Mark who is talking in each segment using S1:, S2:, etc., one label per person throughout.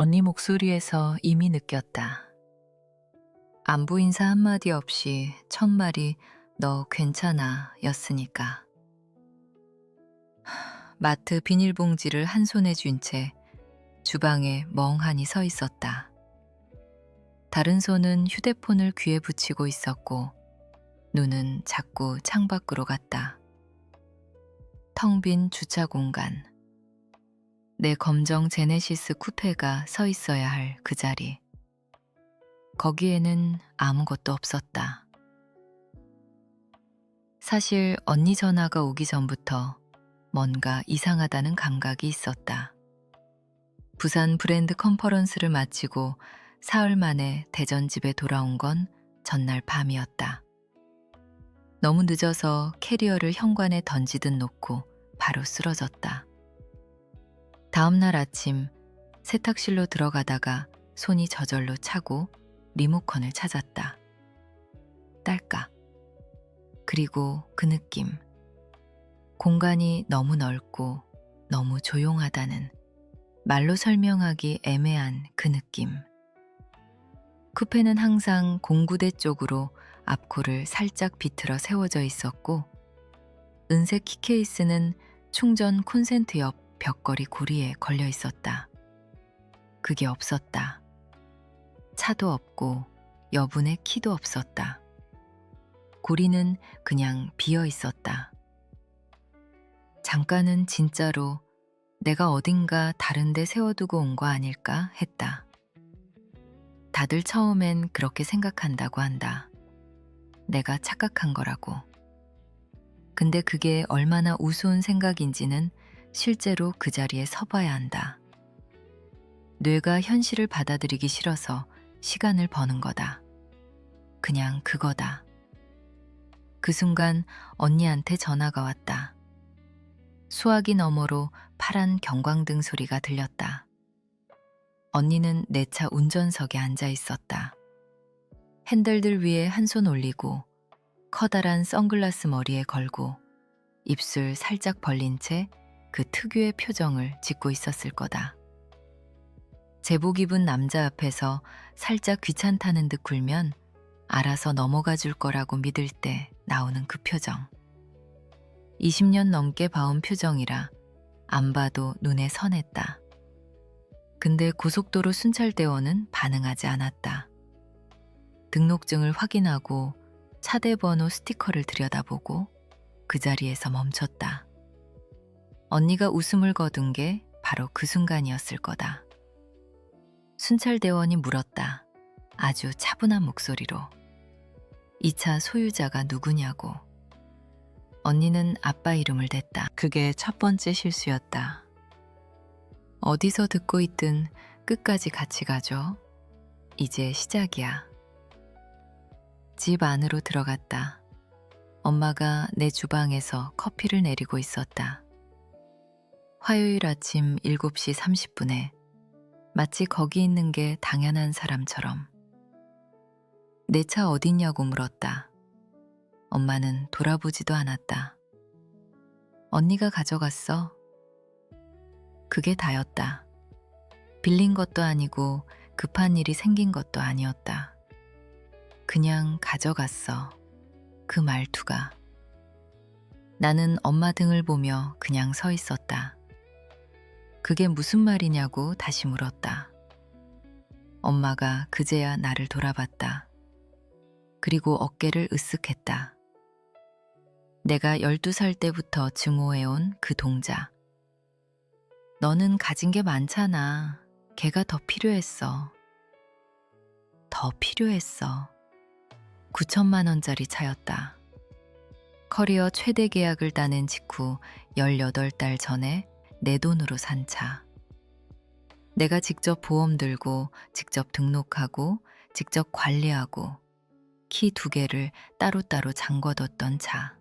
S1: 언니 목소리에서 이미 느꼈다. 안부 인사 한마디 없이 첫 말이 너 괜찮아 였으니까. 마트 비닐봉지를 한 손에 쥔 채 주방에 멍하니 서 있었다. 다른 손은 휴대폰을 귀에 붙이고 있었고 눈은 자꾸 창밖으로 갔다. 텅 빈 주차 공간. 내 검정 제네시스 쿠페가 서 있어야 할 그 자리. 거기에는 아무것도 없었다. 사실 언니 전화가 오기 전부터 뭔가 이상하다는 감각이 있었다. 부산 브랜드 컨퍼런스를 마치고 사흘 만에 대전 집에 돌아온 건 전날 밤이었다. 너무 늦어서 캐리어를 현관에 던지듯 놓고 바로 쓰러졌다. 다음 날 아침 세탁실로 들어가다가 손이 저절로 차고 리모컨을 찾았다. 딸까. 그리고 그 느낌. 공간이 너무 넓고 너무 조용하다는 말로 설명하기 애매한 그 느낌. 쿠페는 항상 공구대 쪽으로 앞코를 살짝 비틀어 세워져 있었고 은색 키케이스는 충전 콘센트 옆 벽걸이 고리에 걸려 있었다. 그게 없었다. 차도 없고 여분의 키도 없었다. 고리는 그냥 비어 있었다. 잠깐은 진짜로 내가 어딘가 다른 데 세워두고 온 거 아닐까 했다. 다들 처음엔 그렇게 생각한다고 한다. 내가 착각한 거라고. 근데 그게 얼마나 우스운 생각인지는 실제로 그 자리에 서봐야 한다. 뇌가 현실을 받아들이기 싫어서 시간을 버는 거다. 그냥 그거다. 그 순간 언니한테 전화가 왔다. 수화기 너머로 파란 경광등 소리가 들렸다. 언니는 내 차 운전석에 앉아 있었다. 핸들들 위에 한 손 올리고 커다란 선글라스 머리에 걸고 입술 살짝 벌린 채 그 특유의 표정을 짓고 있었을 거다. 제복 입은 남자 앞에서 살짝 귀찮다는 듯 굴면 알아서 넘어가 줄 거라고 믿을 때 나오는 그 표정. 20년 넘게 봐온 표정이라 안 봐도 눈에 선했다. 근데 고속도로 순찰대원은 반응하지 않았다. 등록증을 확인하고 차대 번호 스티커를 들여다보고 그 자리에서 멈췄다. 언니가 웃음을 거둔 게 바로 그 순간이었을 거다. 순찰대원이 물었다. 아주 차분한 목소리로. 이 차 소유자가 누구냐고. 언니는 아빠 이름을 댔다. 그게 첫 번째 실수였다. 어디서 듣고 있든 끝까지 같이 가죠. 이제 시작이야. 집 안으로 들어갔다. 엄마가 내 주방에서 커피를 내리고 있었다. 화요일 아침 7시 30분에 마치 거기 있는 게 당연한 사람처럼. 내 차 어딨냐고 물었다. 엄마는 돌아보지도 않았다. 언니가 가져갔어. 그게 다였다. 빌린 것도 아니고 급한 일이 생긴 것도 아니었다. 그냥 가져갔어. 그 말투가. 나는 엄마 등을 보며 그냥 서 있었다. 그게 무슨 말이냐고 다시 물었다. 엄마가 그제야 나를 돌아봤다. 그리고 어깨를 으쓱했다. 내가 12살 때부터 증오해온 그 동자. 너는 가진 게 많잖아. 걔가 더 필요했어. 더 필요했어. 9천만 원짜리 차였다. 커리어 최대 계약을 따낸 직후 18달 전에 내 돈으로 산 차. 내가 직접 보험 들고 직접 등록하고 직접 관리하고 키 2개를 따로따로 잠궈뒀던 차.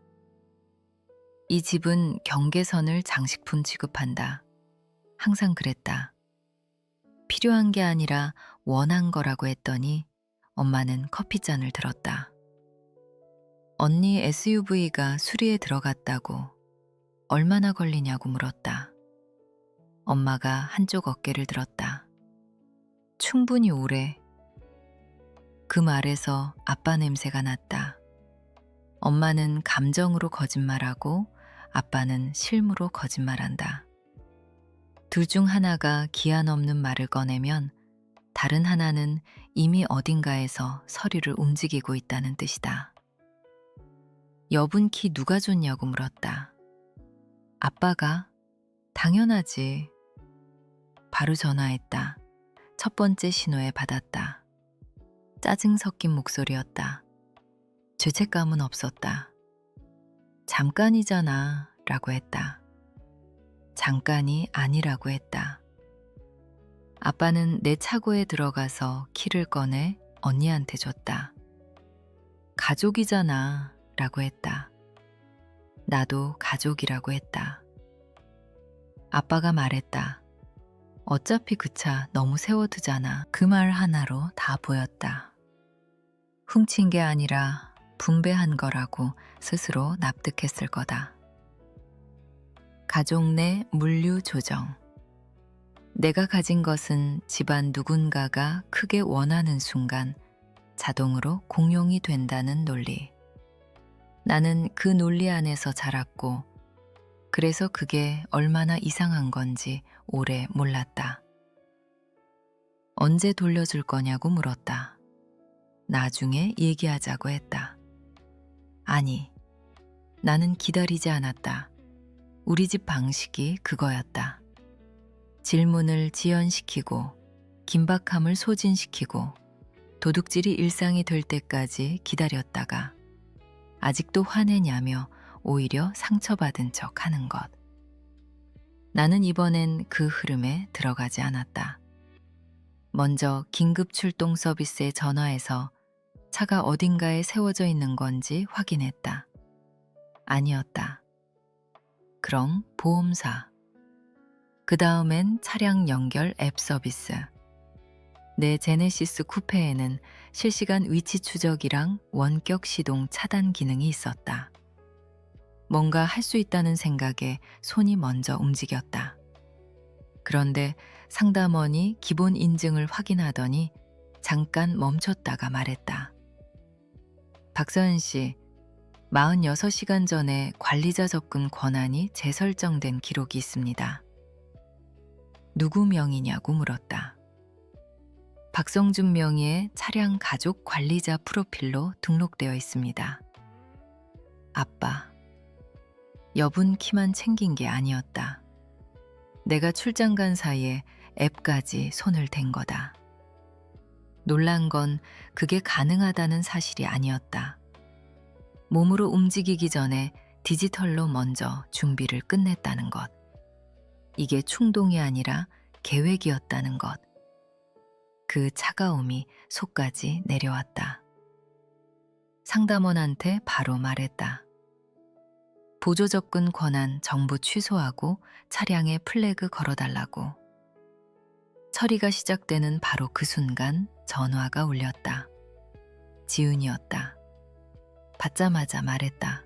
S1: 이 집은 경계선을 장식품 취급한다. 항상 그랬다. 필요한 게 아니라 원한 거라고 했더니 엄마는 커피잔을 들었다. 언니 SUV가 수리에 들어갔다고 얼마나 걸리냐고 물었다. 엄마가 한쪽 어깨를 들었다. 충분히 오래. 그 말에서 아빠 냄새가 났다. 엄마는 감정으로 거짓말하고 아빠는 실무로 거짓말한다. 둘 중 하나가 기한 없는 말을 꺼내면 다른 하나는 이미 어딘가에서 서류를 움직이고 있다는 뜻이다. 여분 키 누가 줬냐고 물었다. 아빠가. 당연하지. 바로 전화했다. 첫 번째 신호에 받았다. 짜증 섞인 목소리였다. 죄책감은 없었다. 잠깐이잖아 라고 했다. 잠깐이 아니라고 했다. 아빠는 내 차고에 들어가서 키를 꺼내 언니한테 줬다. 가족이잖아 라고 했다. 나도 가족이라고 했다. 아빠가 말했다. 어차피 그 차 너무 세워두잖아. 그 말 하나로 다 보였다. 훔친 게 아니라 분배한 거라고 스스로 납득했을 거다. 가족 내 물류 조정. 내가 가진 것은 집안 누군가가 크게 원하는 순간 자동으로 공용이 된다는 논리. 나는 그 논리 안에서 자랐고, 그래서 그게 얼마나 이상한 건지 오래 몰랐다. 언제 돌려줄 거냐고 물었다. 나중에 얘기하자고 했다. 아니, 나는 기다리지 않았다. 우리 집 방식이 그거였다. 질문을 지연시키고, 긴박함을 소진시키고, 도둑질이 일상이 될 때까지 기다렸다가 아직도 화내냐며 오히려 상처받은 척 하는 것. 나는 이번엔 그 흐름에 들어가지 않았다. 먼저 긴급 출동 서비스에 전화해서 차가 어딘가에 세워져 있는 건지 확인했다. 아니었다. 그럼 보험사. 그 다음엔 차량 연결 앱 서비스. 내 제네시스 쿠페에는 실시간 위치 추적이랑 원격 시동 차단 기능이 있었다. 뭔가 할 수 있다는 생각에 손이 먼저 움직였다. 그런데 상담원이 기본 인증을 확인하더니 잠깐 멈췄다가 말했다. 박서연 씨, 46시간 전에 관리자 접근 권한이 재설정된 기록이 있습니다. 누구 명의냐고 물었다. 박성준 명의의 차량 가족 관리자 프로필로 등록되어 있습니다. 아빠. 여분 키만 챙긴 게 아니었다. 내가 출장 간 사이에 앱까지 손을 댄 거다. 놀란 건 그게 가능하다는 사실이 아니었다. 몸으로 움직이기 전에 디지털로 먼저 준비를 끝냈다는 것. 이게 충동이 아니라 계획이었다는 것. 그 차가움이 속까지 내려왔다. 상담원한테 바로 말했다. 보조 접근 권한 전부 취소하고 차량에 플래그 걸어달라고. 처리가 시작되는 바로 그 순간 전화가 울렸다. 지은이었다. 받자마자 말했다.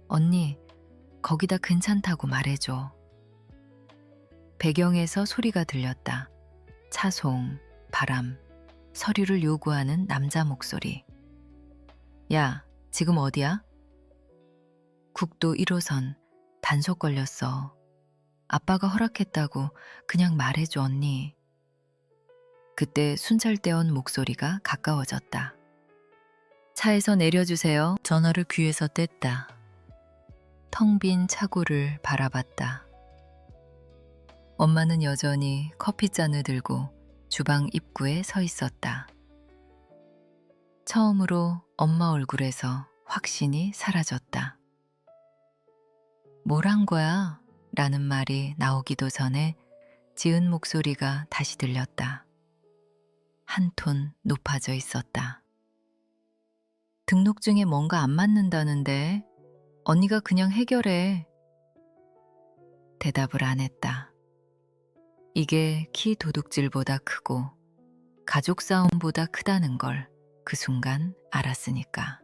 S1: 언니, 거기다 괜찮다고 말해줘. 배경에서 소리가 들렸다. 차송, 바람, 서류를 요구하는 남자 목소리. 야, 지금 어디야? 국도 1호선, 단속 걸렸어. 아빠가 허락했다고 그냥 말해줘, 언니. 그때 순찰대원 목소리가 가까워졌다. 차에서 내려주세요. 전화를 귀에서 뗐다. 텅 빈 차고를 바라봤다. 엄마는 여전히 커피잔을 들고 주방 입구에 서 있었다. 처음으로 엄마 얼굴에서 확신이 사라졌다. 뭘 한 거야? 라는 말이 나오기도 전에 지은 목소리가 다시 들렸다. 한 톤 높아져 있었다. 등록증에 뭔가 안 맞는다는데 언니가 그냥 해결해. 대답을 안 했다. 이게 키 도둑질보다 크고 가족 싸움보다 크다는 걸 그 순간 알았으니까.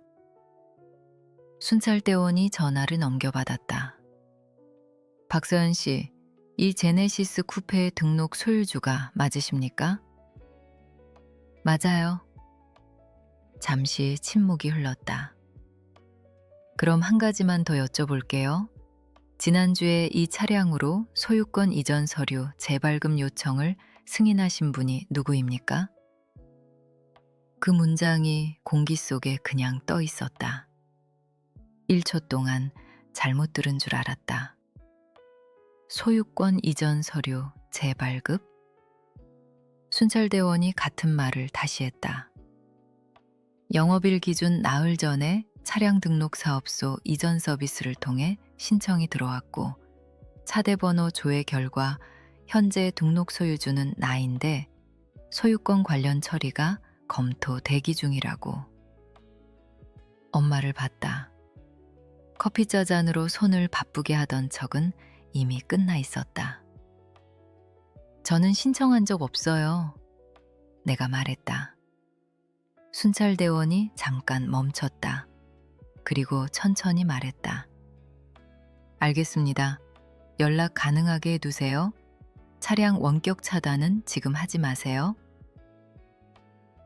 S1: 순찰대원이 전화를 넘겨받았다. 박서연 씨, 이 제네시스 쿠페의 등록 소유주가 맞으십니까? 맞아요. 잠시 침묵이 흘렀다. 그럼 한 가지만 더 여쭤볼게요. 지난주에 이 차량으로 소유권 이전 서류 재발급 요청을 승인하신 분이 누구입니까? 그 문장이 공기 속에 그냥 떠 있었다. 1초 동안 잘못 들은 줄 알았다. 소유권 이전 서류 재발급? 순찰대원이 같은 말을 다시 했다. 영업일 기준 나흘 전에 차량 등록 사업소 이전 서비스를 통해 신청이 들어왔고 차대 번호 조회 결과 현재 등록 소유주는 나인데 소유권 관련 처리가 검토 대기 중이라고. 엄마를 봤다. 커피자 잔으로 손을 바쁘게 하던 척은 이미 끝나 있었다. 저는 신청한 적 없어요. 내가 말했다. 순찰대원이 잠깐 멈췄다. 그리고 천천히 말했다. 알겠습니다. 연락 가능하게 해두세요. 차량 원격 차단은 지금 하지 마세요.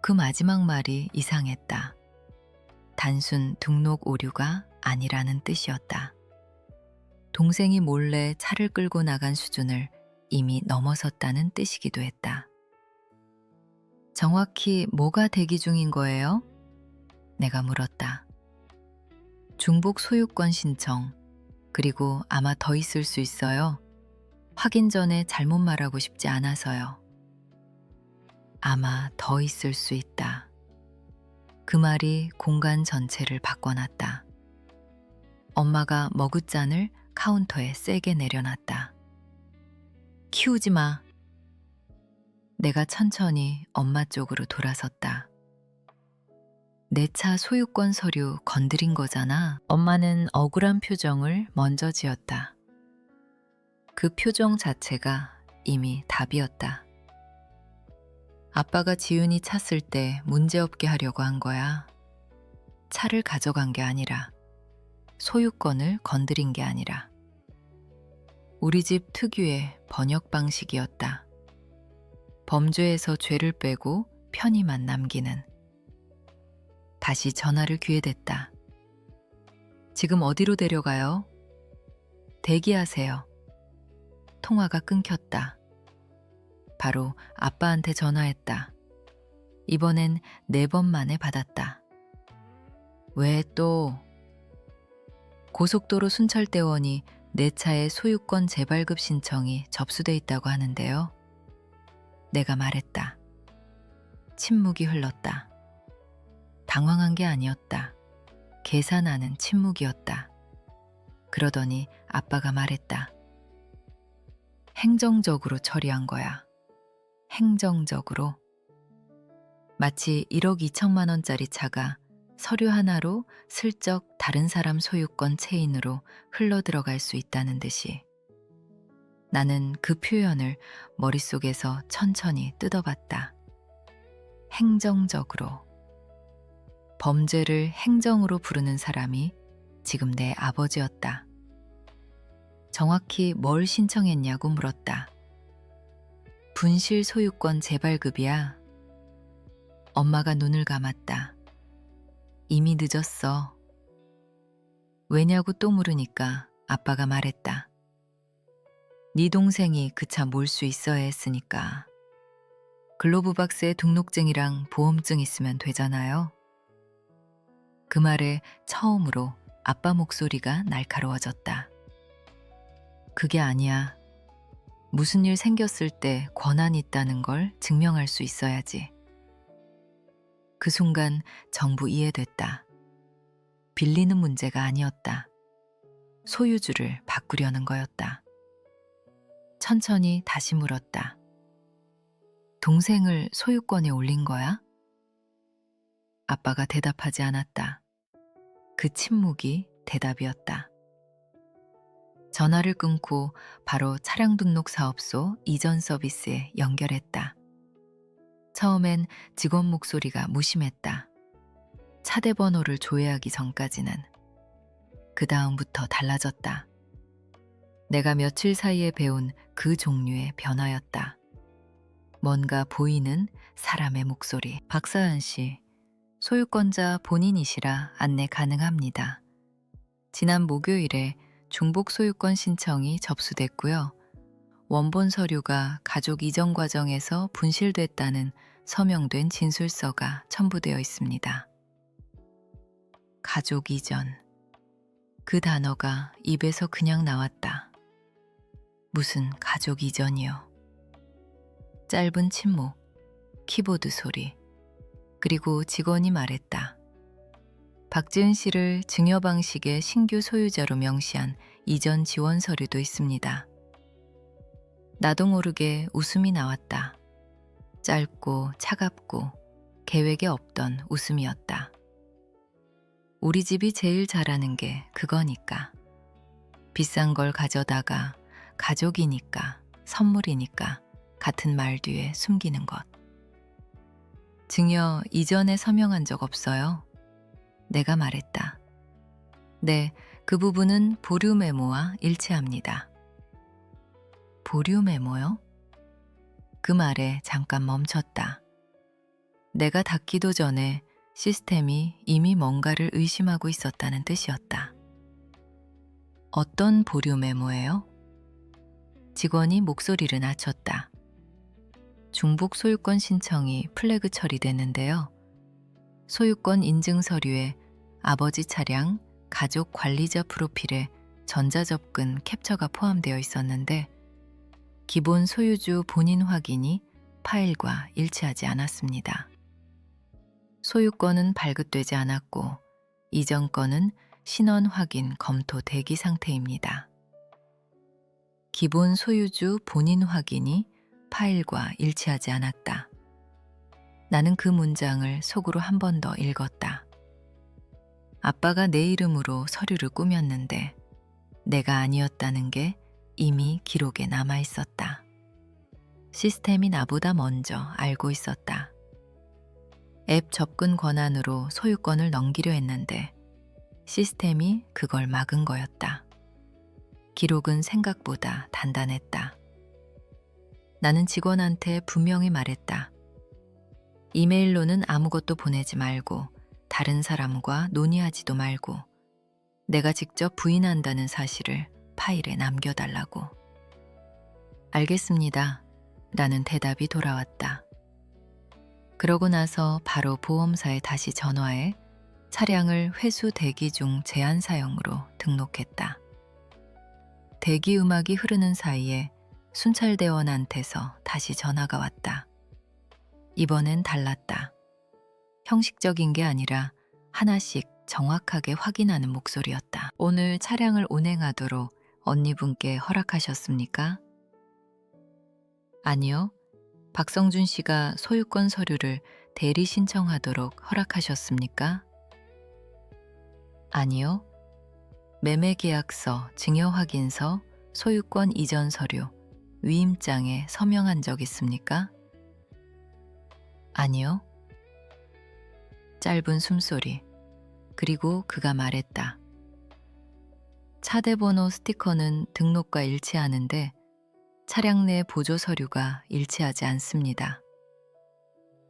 S1: 그 마지막 말이 이상했다. 단순 등록 오류가 아니라는 뜻이었다. 동생이 몰래 차를 끌고 나간 수준을 이미 넘어섰다는 뜻이기도 했다. 정확히 뭐가 대기 중인 거예요? 내가 물었다. 중복 소유권 신청, 그리고 아마 더 있을 수 있어요. 확인 전에 잘못 말하고 싶지 않아서요. 아마 더 있을 수 있다. 그 말이 공간 전체를 바꿔놨다. 엄마가 머그잔을 카운터에 세게 내려놨다. 키우지 마. 내가 천천히 엄마 쪽으로 돌아섰다. 내 차 소유권 서류 건드린 거잖아. 엄마는 억울한 표정을 먼저 지었다. 그 표정 자체가 이미 답이었다. 아빠가 지은이 찼을 때 문제없게 하려고 한 거야. 차를 가져간 게 아니라, 소유권을 건드린 게 아니라. 우리 집 특유의 번역 방식이었다. 범죄에서 죄를 빼고 편의만 남기는. 다시 전화를 귀에 댔다. 지금 어디로 데려가요? 대기하세요. 통화가 끊겼다. 바로 아빠한테 전화했다. 이번엔 4번 만에 받았다. 왜 또? 고속도로 순찰대원이 내 차의 소유권 재발급 신청이 접수돼 있다고 하는데요. 내가 말했다. 침묵이 흘렀다. 당황한 게 아니었다. 계산하는 침묵이었다. 그러더니 아빠가 말했다. 행정적으로 처리한 거야. 행정적으로. 마치 1억 2천만 원짜리 차가 서류 하나로 슬쩍 다른 사람 소유권 체인으로 흘러들어갈 수 있다는 듯이. 나는 그 표현을 머릿속에서 천천히 뜯어봤다. 행정적으로. 범죄를 행정으로 부르는 사람이 지금 내 아버지였다. 정확히 뭘 신청했냐고 물었다. 분실 소유권 재발급이야. 엄마가 눈을 감았다. 이미 늦었어. 왜냐고 또 물으니까 아빠가 말했다. 네 동생이 그 차 몰 수 있어야 했으니까. 글로브박스에 등록증이랑 보험증 있으면 되잖아요. 그 말에 처음으로 아빠 목소리가 날카로워졌다. 그게 아니야. 무슨 일 생겼을 때 권한이 있다는 걸 증명할 수 있어야지. 그 순간 전부 이해됐다. 빌리는 문제가 아니었다. 소유주를 바꾸려는 거였다. 천천히 다시 물었다. 동생을 소유권에 올린 거야? 아빠가 대답하지 않았다. 그 침묵이 대답이었다. 전화를 끊고 바로 차량 등록 사업소 이전 서비스에 연결했다. 처음엔 직원 목소리가 무심했다. 차대 번호를 조회하기 전까지는. 그 다음부터 달라졌다. 내가 며칠 사이에 배운 그 종류의 변화였다. 뭔가 보이는 사람의 목소리. 박서연 씨, 소유권자 본인이시라 안내 가능합니다. 지난 목요일에 중복 소유권 신청이 접수됐고요. 원본 서류가 가족 이전 과정에서 분실됐다는 서명된 진술서가 첨부되어 있습니다. 가족 이전. 그 단어가 입에서 그냥 나왔다. 무슨 가족 이전이요. 짧은 침묵, 키보드 소리, 그리고 직원이 말했다. 박지은 씨를 증여 방식의 신규 소유자로 명시한 이전 지원 서류도 있습니다. 나도 모르게 웃음이 나왔다. 짧고 차갑고 계획에 없던 웃음이었다. 우리 집이 제일 잘하는 게 그거니까. 비싼 걸 가져다가 가족이니까, 선물이니까 같은 말 뒤에 숨기는 것. 증여 이전에 서명한 적 없어요? 내가 말했다. 네, 그 부분은 보류 메모와 일치합니다. 보류 메모요? 그 말에 잠깐 멈췄다. 내가 닫기도 전에 시스템이 이미 뭔가를 의심하고 있었다는 뜻이었다. 어떤 보류 메모예요? 직원이 목소리를 낮췄다. 중복 소유권 신청이 플래그 처리됐는데요. 소유권 인증 서류에 아버지 차량, 가족 관리자 프로필에 전자접근 캡처가 포함되어 있었는데 기본 소유주 본인 확인이 파일과 일치하지 않았습니다. 소유권은 발급되지 않았고 이전 건은 신원 확인 검토 대기 상태입니다. 기본 소유주 본인 확인이 파일과 일치하지 않았다. 나는 그 문장을 속으로 한 번 더 읽었다. 아빠가 내 이름으로 서류를 꾸몄는데 내가 아니었다는 게 이미 기록에 남아 있었다. 시스템이 나보다 먼저 알고 있었다. 앱 접근 권한으로 소유권을 넘기려 했는데 시스템이 그걸 막은 거였다. 기록은 생각보다 단단했다. 나는 직원한테 분명히 말했다. 이메일로는 아무것도 보내지 말고 다른 사람과 논의하지도 말고 내가 직접 부인한다는 사실을 파일에 남겨달라고. 알겠습니다. 라는 대답이 돌아왔다. 그러고 나서 바로 보험사에 다시 전화해 차량을 회수 대기 중 제한 사용으로 등록했다. 대기 음악이 흐르는 사이에 순찰대원한테서 다시 전화가 왔다. 이번엔 달랐다. 형식적인 게 아니라 하나씩 정확하게 확인하는 목소리였다. 오늘 차량을 운행하도록 언니분께 허락하셨습니까? 아니요. 박성준 씨가 소유권 서류를 대리 신청하도록 허락하셨습니까? 아니요. 매매계약서, 증여확인서, 소유권 이전 서류, 위임장에 서명한 적 있습니까? 아니요. 짧은 숨소리. 그리고 그가 말했다. 차대번호 스티커는 등록과 일치하는데 차량 내 보조 서류가 일치하지 않습니다.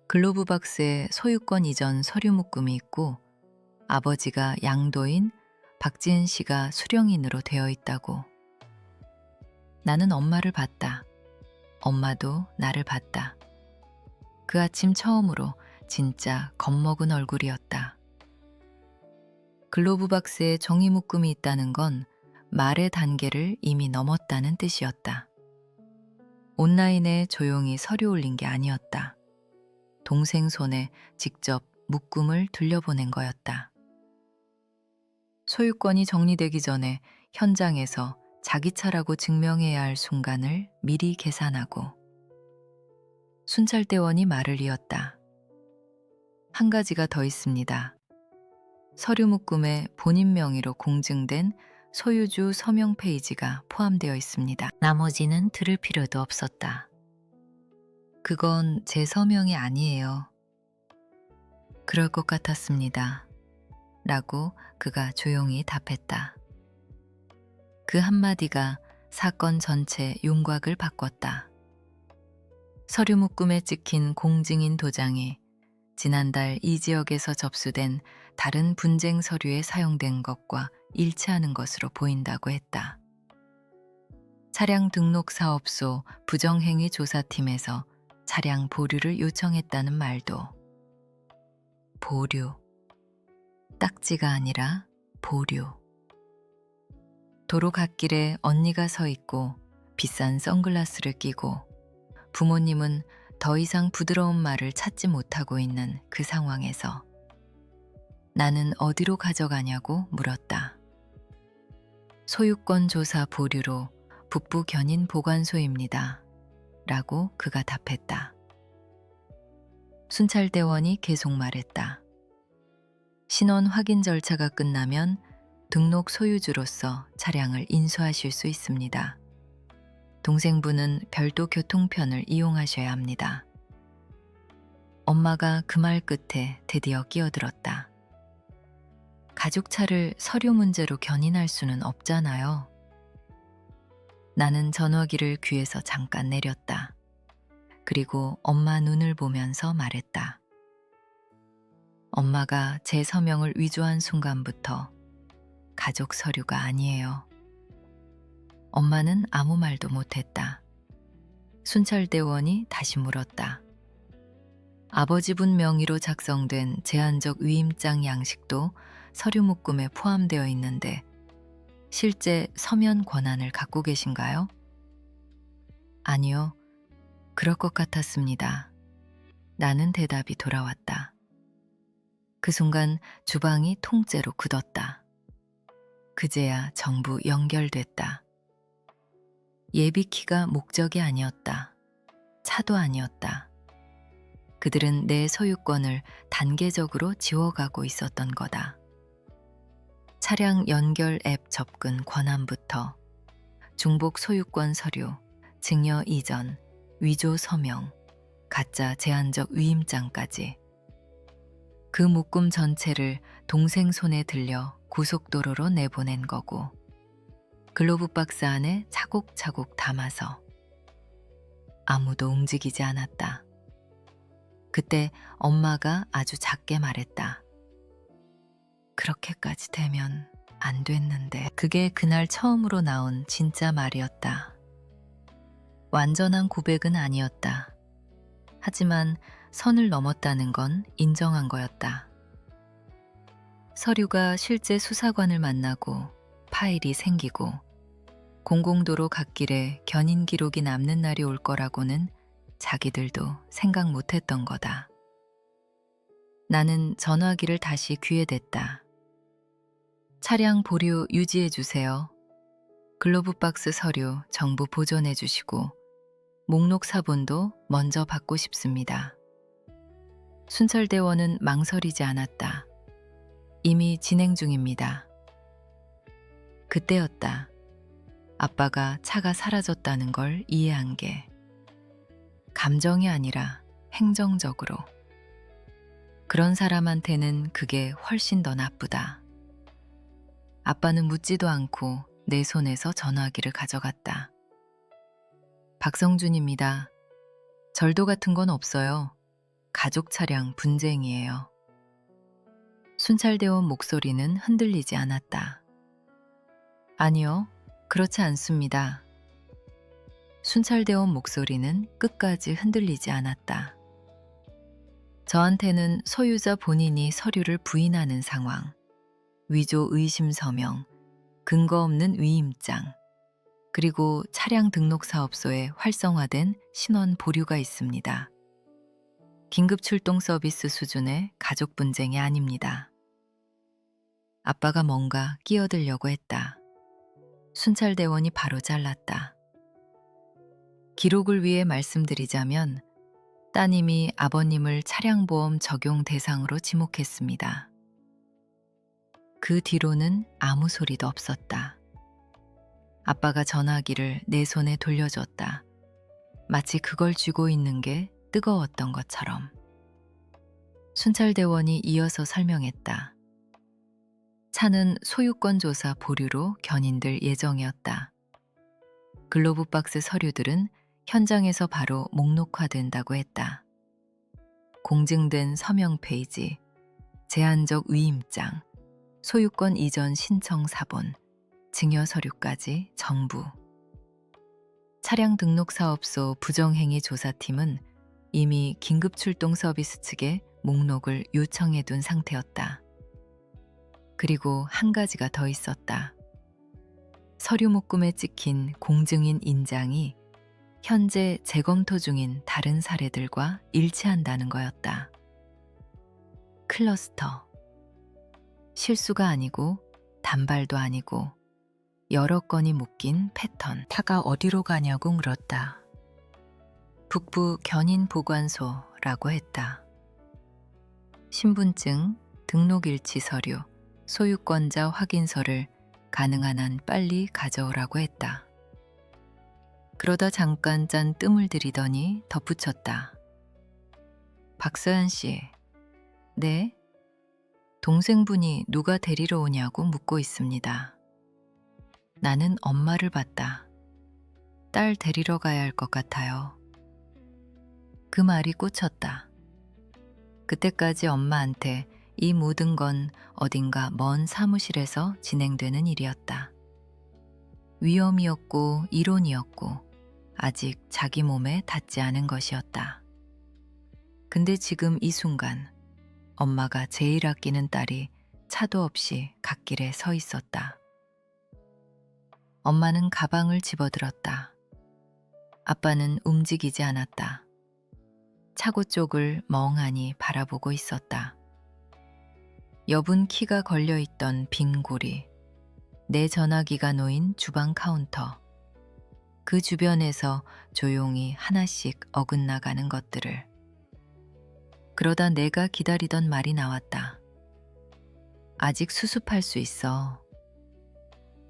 S1: 글로브 박스에 소유권 이전 서류 묶음이 있고 아버지가 양도인 박지은 씨가 수령인으로 되어 있다고. 나는 엄마를 봤다. 엄마도 나를 봤다. 그 아침 처음으로 진짜 겁먹은 얼굴이었다. 글로브 박스에 종이 묶음이 있다는 건 말의 단계를 이미 넘었다는 뜻이었다. 온라인에 조용히 서류 올린 게 아니었다. 동생 손에 직접 묶음을 들려보낸 거였다. 소유권이 정리되기 전에 현장에서 자기 차라고 증명해야 할 순간을 미리 계산하고. 순찰대원이 말을 이었다. 한 가지가 더 있습니다. 서류 묶음에 본인 명의로 공증된 소유주 서명 페이지가 포함되어 있습니다. 나머지는 들을 필요도 없었다. 그건 제 서명이 아니에요. 그럴 것 같았습니다. 라고 그가 조용히 답했다. 그 한마디가 사건 전체 윤곽을 바꿨다. 서류 묶음에 찍힌 공증인 도장이 지난달 이 지역에서 접수된 다른 분쟁 서류에 사용된 것과 일치하는 것으로 보인다고 했다. 차량 등록 사업소 부정행위 조사팀에서 차량 보류를 요청했다는 말도. 보류. 딱지가 아니라 보류. 도로 갓길에 언니가 서 있고 비싼 선글라스를 끼고 부모님은 더 이상 부드러운 말을 찾지 못하고 있는 그 상황에서 나는 어디로 가져가냐고 물었다. 소유권 조사 보류로 북부 견인 보관소입니다. 라고 그가 답했다. 순찰대원이 계속 말했다. 신원 확인 절차가 끝나면 등록 소유주로서 차량을 인수하실 수 있습니다. 동생분은 별도 교통편을 이용하셔야 합니다. 엄마가 그 말 끝에 드디어 끼어들었다. 가죽차를 서류 문제로 견인할 수는 없잖아요. 나는 전화기를 귀에서 잠깐 내렸다. 그리고 엄마 눈을 보면서 말했다. 엄마가 제 서명을 위조한 순간부터 가족 서류가 아니에요. 엄마는 아무 말도 못했다. 순찰대원이 다시 물었다. 아버지분 명의로 작성된 제한적 위임장 양식도 서류 묶음에 포함되어 있는데 실제 서면 권한을 갖고 계신가요? 아니요. 그럴 것 같았습니다. 나는 대답이 돌아왔다. 그 순간 주방이 통째로 굳었다. 그제야 전부 연결됐다. 예비키가 목적이 아니었다. 차도 아니었다. 그들은 내 소유권을 단계적으로 지워가고 있었던 거다. 차량 연결 앱 접근 권한부터 중복 소유권 서류, 증여 이전, 위조 서명, 가짜 제한적 위임장까지 그 묶음 전체를 동생 손에 들려 고속도로로 내보낸 거고 글로브 박스 안에 차곡차곡 담아서 아무도 움직이지 않았다. 그때 엄마가 아주 작게 말했다. 그렇게까지 되면 안 됐는데. 그게 그날 처음으로 나온 진짜 말이었다. 완전한 고백은 아니었다. 하지만 선을 넘었다는 건 인정한 거였다. 서류가 실제 수사관을 만나고 파일이 생기고 공공도로 갓길에 견인 기록이 남는 날이 올 거라고는 자기들도 생각 못했던 거다. 나는 전화기를 다시 귀에 댔다. 차량 보류 유지해 주세요. 글로브 박스 서류 정부 보존해 주시고 목록 사본도 먼저 받고 싶습니다. 순찰대원은 망설이지 않았다. 이미 진행 중입니다. 그때였다. 아빠가 차가 사라졌다는 걸 이해한 게. 감정이 아니라 행정적으로. 그런 사람한테는 그게 훨씬 더 나쁘다. 아빠는 묻지도 않고 내 손에서 전화기를 가져갔다. 박성준입니다. 절도 같은 건 없어요. 가족 차량 분쟁이에요. 순찰대원 목소리는 흔들리지 않았다. 아니요, 그렇지 않습니다. 순찰대원 목소리는 끝까지 흔들리지 않았다. 저한테는 소유자 본인이 서류를 부인하는 상황, 위조 의심 서명, 근거 없는 위임장, 그리고 차량 등록 사업소에 활성화된 신원 보류가 있습니다. 긴급 출동 서비스 수준의 가족 분쟁이 아닙니다. 아빠가 뭔가 끼어들려고 했다. 순찰대원이 바로 잘랐다. 기록을 위해 말씀드리자면 따님이 아버님을 차량보험 적용 대상으로 지목했습니다. 그 뒤로는 아무 소리도 없었다. 아빠가 전화기를 내 손에 돌려줬다. 마치 그걸 쥐고 있는 게 뜨거웠던 것처럼. 순찰대원이 이어서 설명했다. 차는 소유권 조사 보류로 견인될 예정이었다. 글로브 박스 서류들은 현장에서 바로 목록화된다고 했다. 공증된 서명 페이지, 제한적 위임장, 소유권 이전 신청 사본, 증여 서류까지 전부. 차량 등록 사업소 부정행위 조사팀은 이미 긴급 출동 서비스 측에 목록을 요청해 둔 상태였다. 그리고 한 가지가 더 있었다. 서류 목금에 찍힌 공증인 인장이 현재 재검토 중인 다른 사례들과 일치한다는 거였다. 클러스터. 실수가 아니고 단발도 아니고 여러 건이 묶인 패턴. 차가 어디로 가냐고 물었다. 북부 견인보관소라고 했다. 신분증, 등록일치 서류, 소유권자 확인서를 가능한 한 빨리 가져오라고 했다. 그러다 잠깐 짠 뜸을 들이더니 덧붙였다. 박서연 씨, 네? 동생분이 누가 데리러 오냐고 묻고 있습니다. 나는 엄마를 봤다. 딸 데리러 가야 할 것 같아요. 그 말이 꽂혔다. 그때까지 엄마한테 이 모든 건 어딘가 먼 사무실에서 진행되는 일이었다. 위험이었고 이론이었고 아직 자기 몸에 닿지 않은 것이었다. 근데 지금 이 순간 엄마가 제일 아끼는 딸이 차도 없이 갓길에 서 있었다. 엄마는 가방을 집어들었다. 아빠는 움직이지 않았다. 차고 쪽을 멍하니 바라보고 있었다. 여분 키가 걸려있던 빈 고리, 내 전화기가 놓인 주방 카운터, 그 주변에서 조용히 하나씩 어긋나가는 것들을. 그러다 내가 기다리던 말이 나왔다. 아직 수습할 수 있어.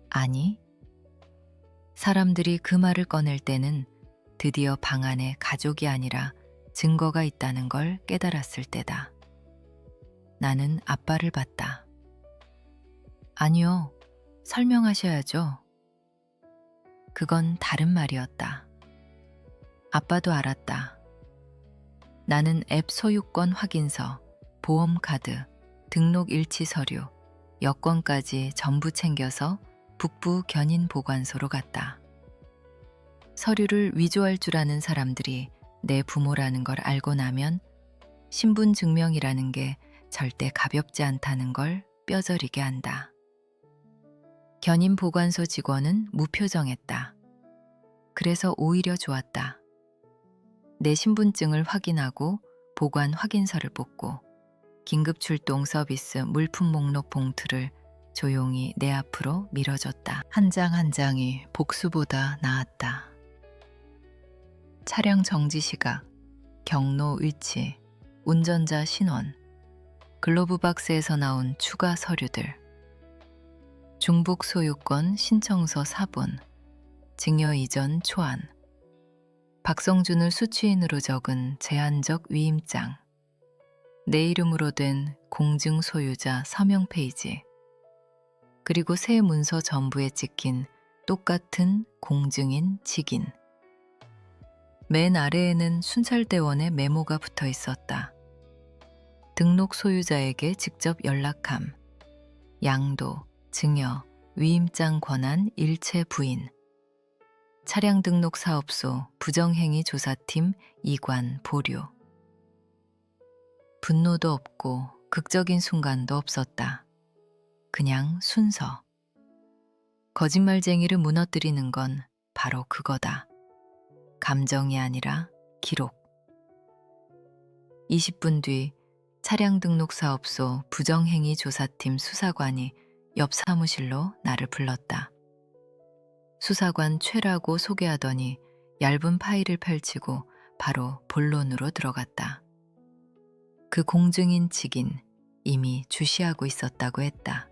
S1: 아니? 사람들이 그 말을 꺼낼 때는 드디어 방 안에 가족이 아니라 증거가 있다는 걸 깨달았을 때다. 나는 아빠를 봤다. 아니요, 설명하셔야죠. 그건 다른 말이었다. 아빠도 알았다. 나는 앱 소유권 확인서, 보험카드, 등록일치 서류, 여권까지 전부 챙겨서 북부 견인보관소로 갔다. 서류를 위조할 줄 아는 사람들이 내 부모라는 걸 알고 나면 신분증명이라는 게 절대 가볍지 않다는 걸 뼈저리게 안다. 견인보관소 직원은 무표정했다. 그래서 오히려 좋았다. 내 신분증을 확인하고 보관 확인서를 뽑고 긴급출동 서비스 물품 목록 봉투를 조용히 내 앞으로 밀어줬다. 한 장 한 장이 복수보다 나았다. 차량 정지 시각, 경로 위치, 운전자 신원, 글로브 박스에서 나온 추가 서류들, 중복 소유권 신청서 사본, 증여 이전 초안, 박성준을 수취인으로 적은 제한적 위임장, 내 이름으로 된 공증 소유자 서명 페이지, 그리고 새 문서 전부에 찍힌 똑같은 공증인 직인. 맨 아래에는 순찰대원의 메모가 붙어 있었다. 등록 소유자에게 직접 연락함, 양도, 증여, 위임장 권한 일체 부인, 차량 등록 사업소 부정행위 조사팀 이관 보류. 분노도 없고 극적인 순간도 없었다. 그냥 순서. 거짓말쟁이를 무너뜨리는 건 바로 그거다. 감정이 아니라 기록. 20분 뒤 차량 등록 사업소 부정행위 조사팀 수사관이 옆 사무실로 나를 불렀다. 수사관 최라고 소개하더니 얇은 파일을 펼치고 바로 본론으로 들어갔다. 그 공증인 직인 이미 주시하고 있었다고 했다.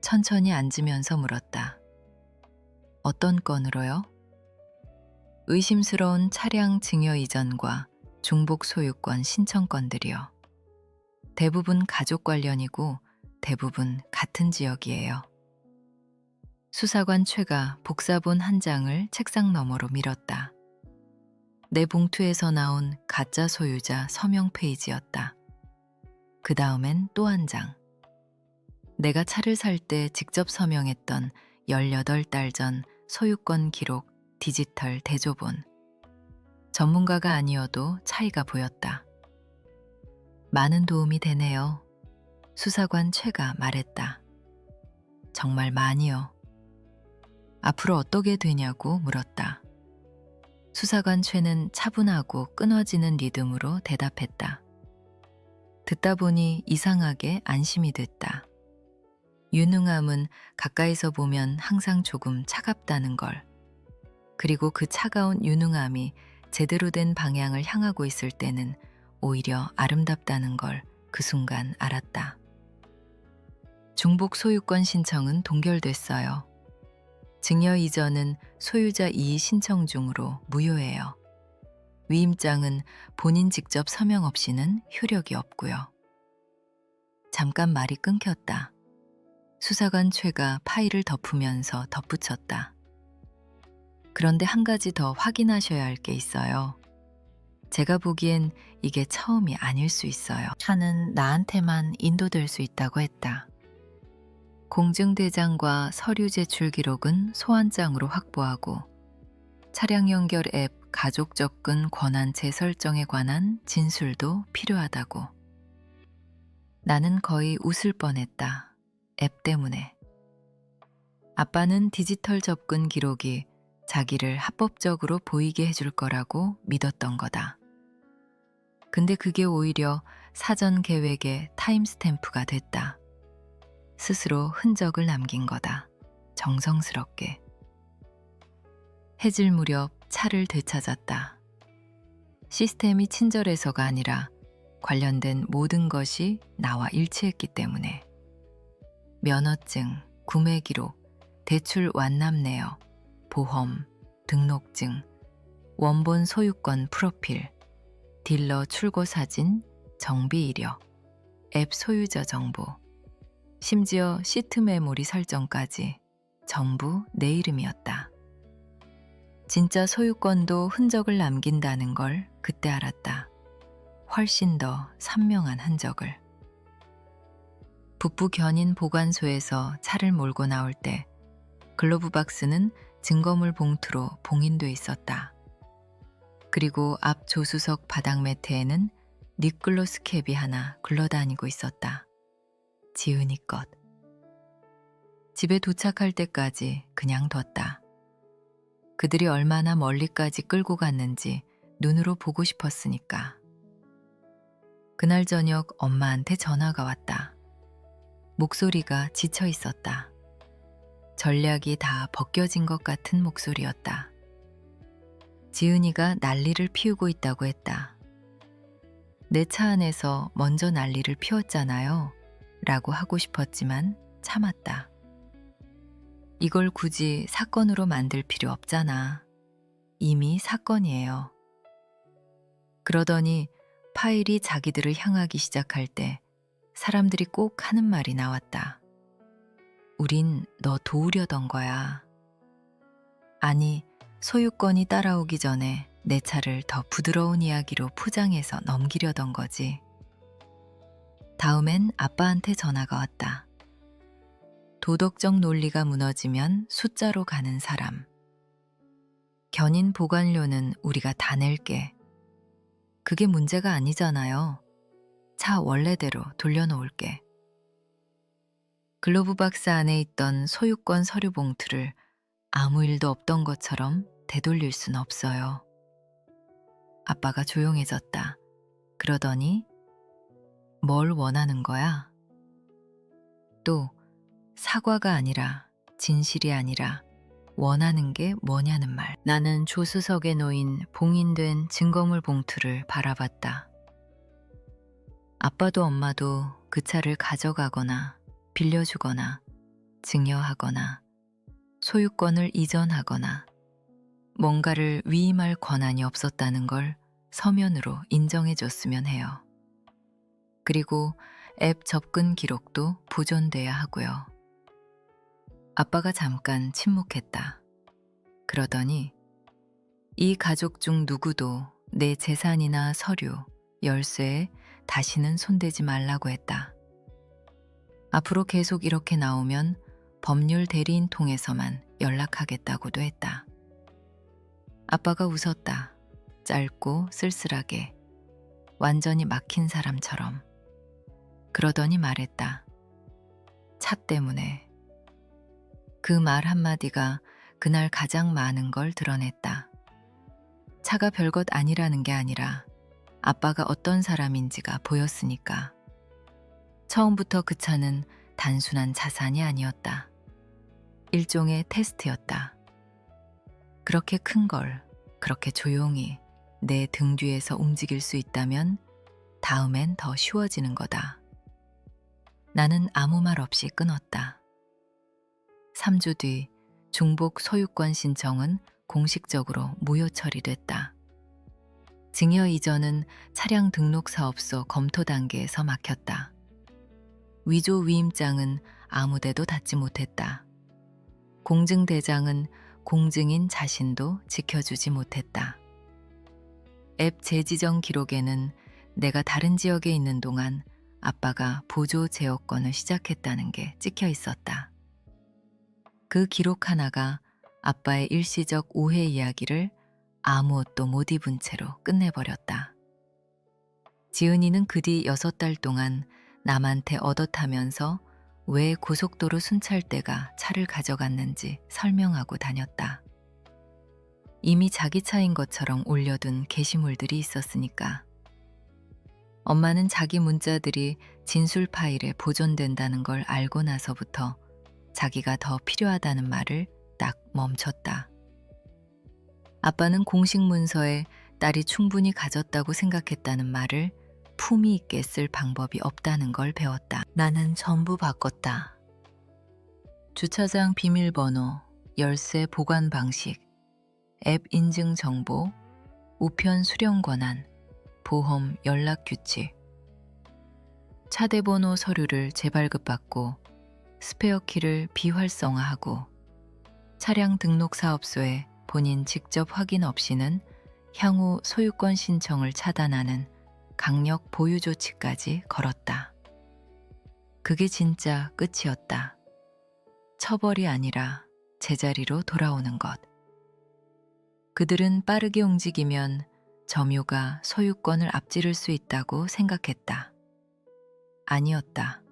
S1: 천천히 앉으면서 물었다. 어떤 건으로요? 의심스러운 차량 증여 이전과 중복 소유권 신청건들이요. 대부분 가족 관련이고 대부분 같은 지역이에요. 수사관 최가 복사본 한 장을 책상 너머로 밀었다. 내 봉투에서 나온 가짜 소유자 서명 페이지였다. 그 다음엔 또 한 장. 내가 차를 살 때 직접 서명했던 18달 전 소유권 기록 디지털 대조본. 전문가가 아니어도 차이가 보였다. 많은 도움이 되네요. 수사관 최가 말했다. 정말 많이요. 앞으로 어떻게 되냐고 물었다. 수사관 최는 차분하고 끊어지는 리듬으로 대답했다. 듣다 보니 이상하게 안심이 됐다. 유능함은 가까이서 보면 항상 조금 차갑다는 걸. 그리고 그 차가운 유능함이 제대로 된 방향을 향하고 있을 때는 오히려 아름답다는 걸 그 순간 알았다. 중복 소유권 신청은 동결됐어요. 증여 이전은 소유자 이의 신청 중으로 무효예요. 위임장은 본인 직접 서명 없이는 효력이 없고요. 잠깐 말이 끊겼다. 수사관 최가 파일을 덮으면서 덧붙였다. 그런데 한 가지 더 확인하셔야 할 게 있어요. 제가 보기엔 이게 처음이 아닐 수 있어요. 차는 나한테만 인도될 수 있다고 했다. 공증대장과 서류 제출 기록은 소환장으로 확보하고 차량 연결 앱 가족 접근 권한 재설정에 관한 진술도 필요하다고. 나는 거의 웃을 뻔했다. 앱 때문에. 아빠는 디지털 접근 기록이 자기를 합법적으로 보이게 해줄 거라고 믿었던 거다. 근데 그게 오히려 사전 계획의 타임스탬프가 됐다. 스스로 흔적을 남긴 거다. 정성스럽게. 해질 무렵 차를 되찾았다. 시스템이 친절해서가 아니라 관련된 모든 것이 나와 일치했기 때문에. 면허증, 구매 기록, 대출 완납 내역, 보험, 등록증, 원본 소유권 프로필, 딜러 출고 사진, 정비 이력, 앱 소유자 정보, 심지어 시트 메모리 설정까지 전부 내 이름이었다. 진짜 소유권도 흔적을 남긴다는 걸 그때 알았다. 훨씬 더 선명한 흔적을. 북부 견인 보관소에서 차를 몰고 나올 때 글로브 박스는 증거물 봉투로 봉인돼 있었다. 그리고 앞 조수석 바닥 매트에는 립글로스 캡이 하나 굴러다니고 있었다. 지은이 것. 집에 도착할 때까지 그냥 뒀다. 그들이 얼마나 멀리까지 끌고 갔는지 눈으로 보고 싶었으니까. 그날 저녁 엄마한테 전화가 왔다. 목소리가 지쳐 있었다. 전략이 다 벗겨진 것 같은 목소리였다. 지은이가 난리를 피우고 있다고 했다. 내 차 안에서 먼저 난리를 피웠잖아요. 라고 하고 싶었지만 참았다. 이걸 굳이 사건으로 만들 필요 없잖아. 이미 사건이에요. 그러더니 파일이 자기들을 향하기 시작할 때 사람들이 꼭 하는 말이 나왔다. 우린 너 도우려던 거야. 아니, 소유권이 따라오기 전에 내 차를 더 부드러운 이야기로 포장해서 넘기려던 거지. 다음엔 아빠한테 전화가 왔다. 도덕적 논리가 무너지면 숫자로 가는 사람. 견인 보관료는 우리가 다 낼게. 그게 문제가 아니잖아요. 차 원래대로 돌려놓을게. 글로브 박스 안에 있던 소유권 서류 봉투를 아무 일도 없던 것처럼 되돌릴 순 없어요. 아빠가 조용해졌다. 그러더니 뭘 원하는 거야? 또 사과가 아니라 진실이 아니라 원하는 게 뭐냐는 말. 나는 조수석에 놓인 봉인된 증거물 봉투를 바라봤다. 아빠도 엄마도 그 차를 가져가거나 빌려주거나 증여하거나 소유권을 이전하거나 뭔가를 위임할 권한이 없었다는 걸 서면으로 인정해 줬으면 해요. 그리고 앱 접근 기록도 보존돼야 하고요. 아빠가 잠깐 침묵했다. 그러더니 이 가족 중 누구도 내 재산이나 서류, 열쇠에 다시는 손대지 말라고 했다. 앞으로 계속 이렇게 나오면 법률 대리인 통해서만 연락하겠다고도 했다. 아빠가 웃었다. 짧고 쓸쓸하게, 완전히 막힌 사람처럼. 그러더니 말했다. 차 때문에. 그 말 한마디가 그날 가장 많은 걸 드러냈다. 차가 별것 아니라는 게 아니라 아빠가 어떤 사람인지가 보였으니까. 처음부터 그 차는 단순한 자산이 아니었다. 일종의 테스트였다. 그렇게 큰 걸, 그렇게 조용히 내 등 뒤에서 움직일 수 있다면 다음엔 더 쉬워지는 거다. 나는 아무 말 없이 끊었다. 3주 뒤 중복 소유권 신청은 공식적으로 무효 처리됐다. 증여 이전은 차량 등록 사업소 검토 단계에서 막혔다. 위조 위임장은 아무데도 닿지 못했다. 공증대장은 공증인 자신도 지켜주지 못했다. 앱 재지정 기록에는 내가 다른 지역에 있는 동안 아빠가 보조 제어권을 시작했다는 게 찍혀 있었다. 그 기록 하나가 아빠의 일시적 오해 이야기를 아무것도 못 입은 채로 끝내버렸다. 지은이는 그 뒤 6달 동안 남한테 얻어타면서 왜 고속도로 순찰대가 차를 가져갔는지 설명하고 다녔다. 이미 자기 차인 것처럼 올려둔 게시물들이 있었으니까. 엄마는 자기 문자들이 진술 파일에 보존된다는 걸 알고 나서부터 자기가 더 필요하다는 말을 딱 멈췄다. 아빠는 공식 문서에 딸이 충분히 가졌다고 생각했다는 말을 품위 있게 쓸 방법이 없다는 걸 배웠다. 나는 전부 바꿨다. 주차장 비밀번호, 열쇠 보관 방식, 앱 인증 정보, 우편 수령 권한, 보험 연락 규칙. 차대번호 서류를 재발급받고 스페어 키를 비활성화하고 차량 등록 사업소에 본인 직접 확인 없이는 향후 소유권 신청을 차단하는 강력 보유 조치까지 걸었다. 그게 진짜 끝이었다. 처벌이 아니라 제자리로 돌아오는 것. 그들은 빠르게 움직이면 점유가 소유권을 앞지를 수 있다고 생각했다. 아니었다.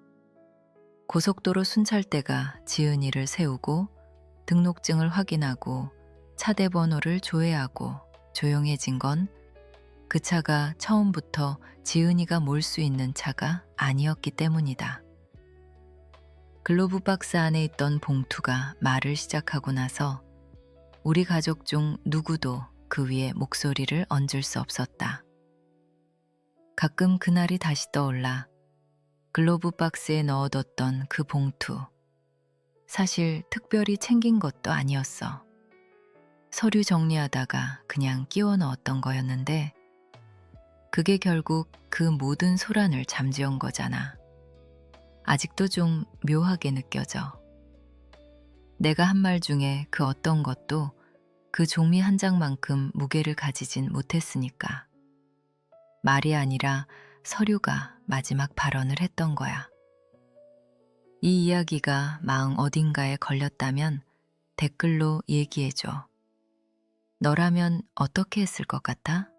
S1: 고속도로 순찰대가 지은이를 세우고 등록증을 확인하고 차대 번호를 조회하고 조용해진 건 그 차가 처음부터 지은이가 몰 수 있는 차가 아니었기 때문이다. 글로브 박스 안에 있던 봉투가 말을 시작하고 나서 우리 가족 중 누구도 그 위에 목소리를 얹을 수 없었다. 가끔 그날이 다시 떠올라. 글로브 박스에 넣어뒀던 그 봉투. 사실 특별히 챙긴 것도 아니었어. 서류 정리하다가 그냥 끼워 넣었던 거였는데 그게 결국 그 모든 소란을 잠재운 거잖아. 아직도 좀 묘하게 느껴져. 내가 한 말 중에 그 어떤 것도 그 종이 한 장만큼 무게를 가지진 못했으니까. 말이 아니라 서류가 마지막 발언을 했던 거야. 이 이야기가 마음 어딘가에 걸렸다면 댓글로 얘기해줘. 너라면 어떻게 했을 것 같아?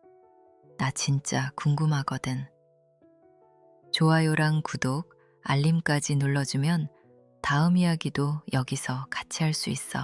S1: 나 진짜 궁금하거든. 좋아요랑 구독, 알림까지 눌러주면 다음 이야기도 여기서 같이 할 수 있어.